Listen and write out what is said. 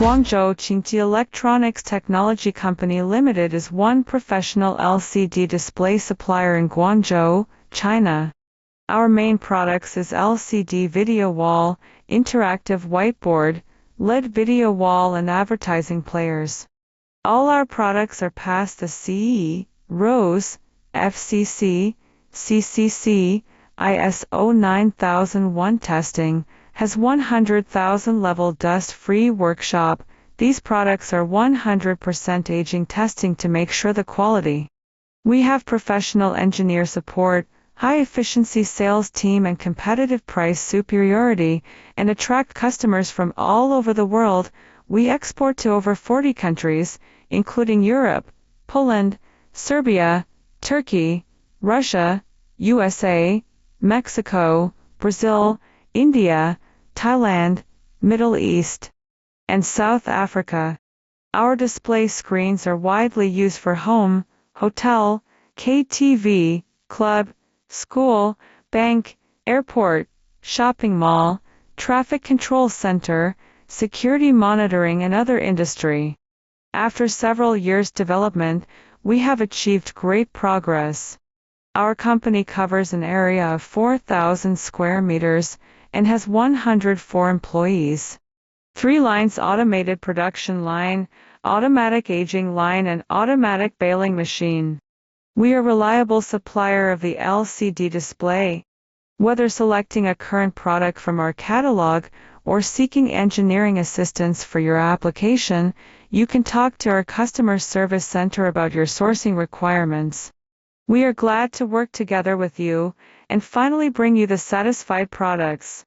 Guanzhou Qingji Electronics Technology Company Limited is one professional LCD display supplier in Guangzhou, China. Our main products is LCD video wall, interactive whiteboard, LED video wall and advertising players. All our products are passed the CE, ROHS, FCC, CCC, ISO 9001 testing, has 100,000 level dust-free workshop. These products are 100% aging testing to make sure the quality. We have professional engineer support, high-efficiency sales team and competitive price superiority, and attract customers from all over the world. We export to over 40 countries, including Europe, Poland, Serbia, Turkey, Russia, USA, Mexico, Brazil, India, Thailand, Middle East, and South Africa. Our display screens are widely used for home, hotel, KTV, club, school, bank, airport, shopping mall, traffic control center, security monitoring and other industry. After several years' development, we have achieved great progress. Our company covers an area of 4,000 square meters and has 104 employees. 3 lines: automated production line, automatic aging line and automatic baling machine. We are a reliable supplier of the LCD display. Whether selecting a current product from our catalog or seeking engineering assistance for your application, you can talk to our customer service center about your sourcing requirements. We are glad to work together with you and finally bring you the satisfied products.